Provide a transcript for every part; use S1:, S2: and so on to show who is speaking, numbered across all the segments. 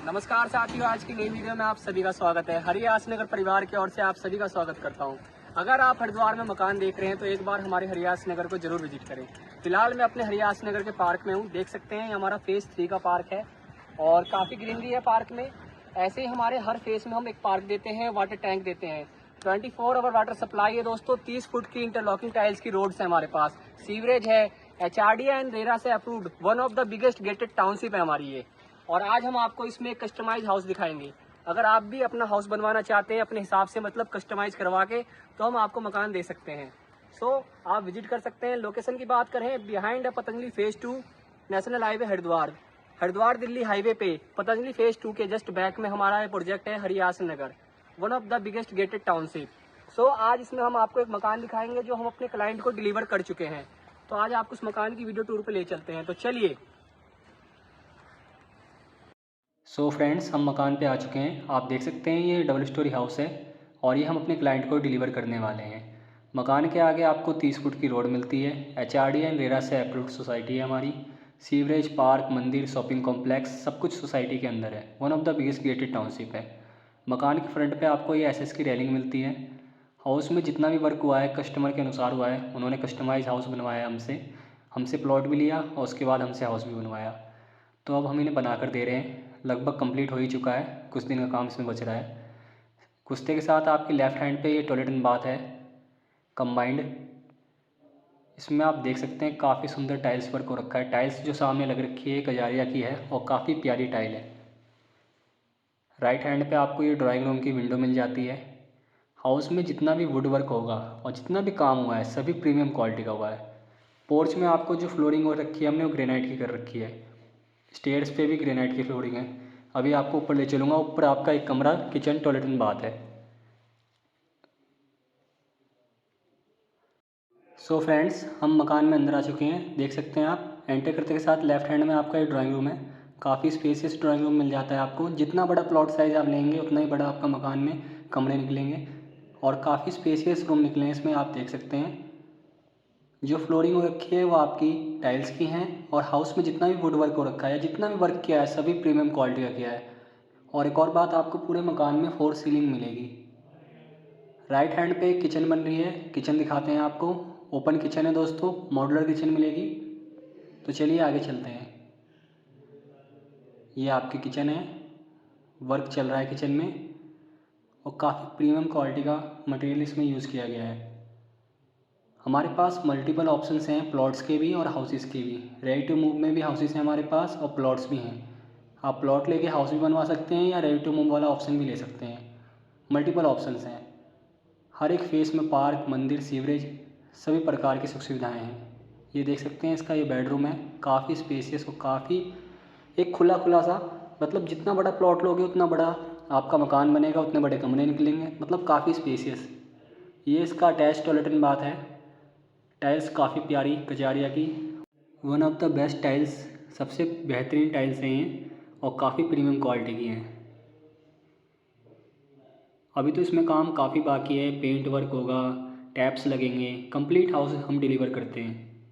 S1: नमस्कार साथियों, आज की नई वीडियो में आप सभी का स्वागत है। हरियास नगर परिवार की ओर से आप सभी का स्वागत करता हूं। अगर आप हरिद्वार में मकान देख रहे हैं तो एक बार हमारे हरियास नगर को जरूर विजिट करें। फिलहाल मैं अपने हरियास नगर के पार्क में हूं। देख सकते हैं हमारा फेज 3 का पार्क है और काफ़ी ग्रीनरी है पार्क में। ऐसे ही हमारे हर फेज में हम एक पार्क देते हैं, वाटर टैंक देते हैं, 24 आवर वाटर सप्लाई है दोस्तों। 30 फुट की इंटरलॉकिंग टाइल्स की रोड्स है हमारे पास, सीवरेज है, HRD एंड रेरा से approved, one of the biggest gated township है हमारी ये। और आज हम आपको इसमें एक कस्टमाइज हाउस दिखाएंगे। अगर आप भी अपना हाउस बनवाना चाहते हैं अपने हिसाब से, मतलब कस्टमाइज करवा के, तो हम आपको मकान दे सकते हैं। आप विजिट कर सकते हैं। लोकेशन की बात करें, behind Patanjali phase 2 national highway Haridwar, Haridwar Delhi highway पे पतंजलि फेज 2 के जस्ट बैक में हमारा ये प्रोजेक्ट है Hariyas Nagar, one of the biggest gated township. आज इसमें हम आपको एक मकान दिखाएंगे जो हम अपने क्लाइंट को डिलीवर कर चुके हैं। तो आज आपको उस मकान की वीडियो टूर पे ले चलते हैं, तो चलिए। फ्रेंड्स, हम मकान पे आ चुके हैं। आप देख सकते हैं ये डबल स्टोरी हाउस है और ये हम अपने क्लाइंट को डिलीवर करने वाले हैं। मकान के आगे आपको 30 फुट की रोड मिलती है। HRD एंड रेरा से अप्रूव्ड सोसाइटी है हमारी। सीवरेज, पार्क, मंदिर, शॉपिंग कॉम्प्लेक्स सब कुछ सोसाइटी के अंदर है। One of the biggest gated township है। मकान के फ्रंट पे आपको ये SS की रेलिंग मिलती है। हाउस में जितना भी वर्क हुआ है कस्टमर के अनुसार हुआ है। उन्होंने कस्टमाइज हाउस बनवाया हमसे हमसे प्लॉट भी लिया और उसके बाद हमसे हाउस भी बनवाया। तो अब हम इन्हें बना कर दे रहे हैं। लगभग कंप्लीट हो ही चुका है, कुछ दिन का काम इसमें बच रहा है। कुश्ते के साथ आपकी लेफ़्ट हैंड पे ये टॉयलेट एंड बाथ है कंबाइंड। इसमें आप देख सकते हैं काफ़ी सुंदर टाइल्स वर्क हो रखा है। टाइल्स जो सामने लग रखी है कजारिया की है और काफ़ी प्यारी टाइल है। राइट हैंड पे आपको ये ड्राइंग रूम की विंडो मिल जाती है। हाउस में जितना भी वुड वर्क होगा और जितना भी काम हुआ है सभी प्रीमियम क्वालिटी का हुआ है। पोर्च में आपको जो फ्लोरिंग हो रखी है हमने वो ग्रेनाइट की कर रखी है। स्टेयर्स पे भी ग्रेनाइट की फ्लोरिंग है। अभी आपको ऊपर ले चलूँगा। ऊपर आपका एक कमरा, किचन, टॉयलेट एंड बाथ है। फ्रेंड्स, हम मकान में अंदर आ चुके हैं। देख सकते हैं आप एंटर करते के साथ लेफ्ट हैंड में आपका एक ड्राइंग रूम है। काफ़ी स्पेसियस ड्राइंग रूम मिल जाता है आपको। जितना बड़ा प्लॉट साइज़ आप लेंगे उतना ही बड़ा आपका मकान में कमरे निकलेंगे और काफ़ी स्पेसियस रूम निकले हैं इसमें। आप देख सकते हैं जो फ्लोरिंग हो रखी है वो आपकी टाइल्स की हैं और हाउस में जितना भी वुड वर्क हो रखा है, जितना भी वर्क किया है सभी प्रीमियम क्वालिटी का किया है। और एक और बात, आपको पूरे मकान में 4 सीलिंग मिलेगी। राइट हैंड पे एक किचन बन रही है, किचन दिखाते हैं आपको। ओपन किचन है दोस्तों, मॉड्यूलर किचन मिलेगी। तो चलिए आगे चलते हैं। ये आपकी किचन है, वर्क चल रहा है किचन में और काफ़ी प्रीमियम क्वालिटी का मटेरियल इसमें यूज़ किया गया है। हमारे पास मल्टीपल ऑप्शंस हैं, प्लॉट्स के भी और हाउसेस के भी। रेडी टू मूव में भी हाउसेस हैं हमारे पास और प्लॉट्स भी हैं। आप प्लॉट लेके हाउस भी बनवा सकते हैं या रेडी टू मूव वाला ऑप्शन भी ले सकते हैं। मल्टीपल ऑप्शंस हैं। हर एक फेस में पार्क, मंदिर, सीवरेज सभी प्रकार की सुख सुविधाएँ हैं। ये देख सकते हैं इसका ये बेडरूम है, काफ़ी स्पेसियस और काफ़ी एक खुला खुला सा, मतलब जितना बड़ा प्लॉट लोगे उतना बड़ा आपका मकान बनेगा, उतने बड़े कमरे निकलेंगे, मतलब काफ़ी स्पेसियस। ये इसका अटैच टॉयलेट एंड बाथ है। टाइल्स काफ़ी प्यारी कजारिया की, one of the best tiles, सबसे बेहतरीन टाइल्स हैं ये और काफ़ी प्रीमियम क्वालिटी की हैं। अभी तो इसमें काम काफ़ी बाकी है, पेंट वर्क होगा, टैप्स लगेंगे। कंप्लीट हाउस हम डिलीवर करते हैं,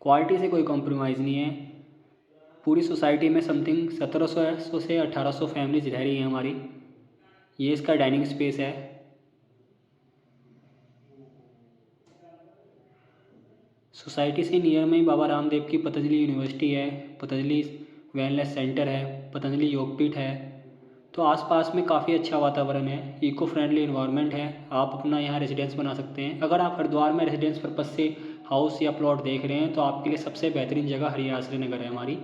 S1: क्वालिटी से कोई कॉम्प्रोमाइज़ नहीं है। पूरी सोसाइटी में समथिंग 1700 से 1800 फैमिलीज रह रही हैं हमारी। ये इसका डाइनिंग स्पेस है। सोसाइटी से नियर में ही बाबा रामदेव की पतंजलि यूनिवर्सिटी है, पतंजलि वेलनेस सेंटर है, पतंजलि योगपीठ है। तो आसपास में काफ़ी अच्छा वातावरण है, इको फ्रेंडली इन्वायरमेंट है। आप अपना यहाँ रेजिडेंस बना सकते हैं। अगर आप हरिद्वार में रेजिडेंस पर्पज़ से हाउस या प्लॉट देख रहे हैं तो आपके लिए सबसे बेहतरीन जगह हरियासरी नगर है हमारी।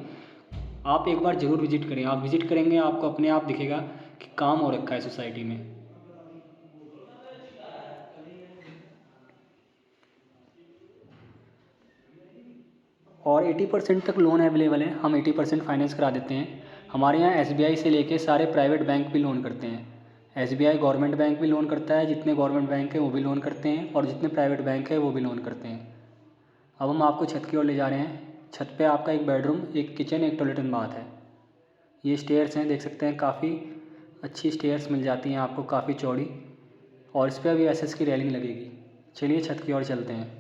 S1: आप एक बार ज़रूर विजिट करें। आप विजिट करेंगे आपको अपने आप दिखेगा कि काम हो रखा है सोसाइटी में। और 80% तक लोन अवेलेबल है। हम 80% फाइनेंस करा देते हैं। हमारे यहाँ SBI से लेके सारे प्राइवेट बैंक भी लोन करते हैं। SBI गवर्नमेंट बैंक भी लोन करता है, जितने गवर्नमेंट बैंक हैं वो भी लोन करते हैं और जितने प्राइवेट बैंक है वो भी लोन करते हैं। अब हम आपको छत की ओर ले जा रहे हैं। छत पे आपका एक बेडरूम, एक किचन, एक टॉयलेट एंड बाथ है। ये स्टेयर्स हैं, देख सकते हैं काफ़ी अच्छी स्टेयर्स मिल जाती हैं आपको, काफ़ी चौड़ी, और इस पर अभी SS की रेलिंग लगेगी। चलिए छत की ओर चलते हैं।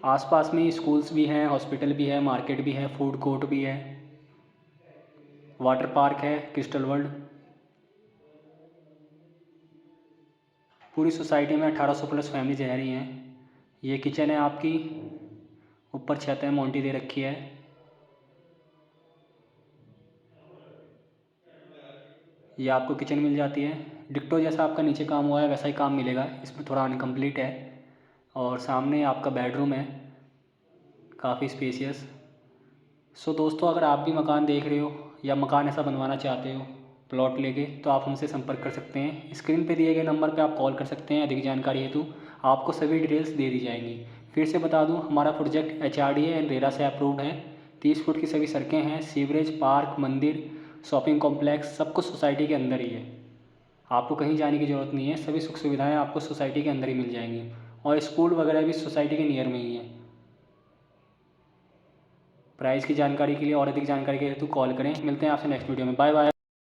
S1: आसपास में स्कूल्स भी हैं, हॉस्पिटल भी है, मार्केट भी है, फूड कोर्ट भी है, वाटर पार्क है, क्रिस्टल वर्ल्ड। पूरी सोसाइटी में 1800 प्लस फैमिलीज रह रही हैं। ये किचन है आपकी, ऊपर छत है, मोंटी दे रखी है। ये आपको किचन मिल जाती है। डिक्टो जैसा आपका नीचे काम हुआ है वैसा ही काम मिलेगा, इसमें थोड़ा अनकम्प्लीट है। और सामने आपका बेडरूम है, काफ़ी स्पेसियस। सो दोस्तों, अगर आप भी मकान देख रहे हो या मकान ऐसा बनवाना चाहते हो प्लॉट लेके, तो आप हमसे संपर्क कर सकते हैं। स्क्रीन पे दिए गए नंबर पे आप कॉल कर सकते हैं। अधिक जानकारी हेतु आपको सभी डिटेल्स दे दी जाएंगी। फिर से बता दूं, हमारा प्रोजेक्ट HRDA एंड रेरा से अप्रूव्ड है। 30 फुट की सभी सड़कें हैं, सीवरेज, पार्क, मंदिर, शॉपिंग कॉम्प्लेक्स सब कुछ सोसाइटी के अंदर ही है। आपको कहीं जाने की ज़रूरत नहीं है, सभी सुख सुविधाएँ आपको सोसाइटी के अंदर ही मिल जाएंगी। और स्कूल वगैरह भी सोसाइटी के नियर में ही है। प्राइस की जानकारी के लिए और अधिक जानकारी के हेतु कॉल करें। मिलते हैं आपसे नेक्स्ट वीडियो में। Bye bye.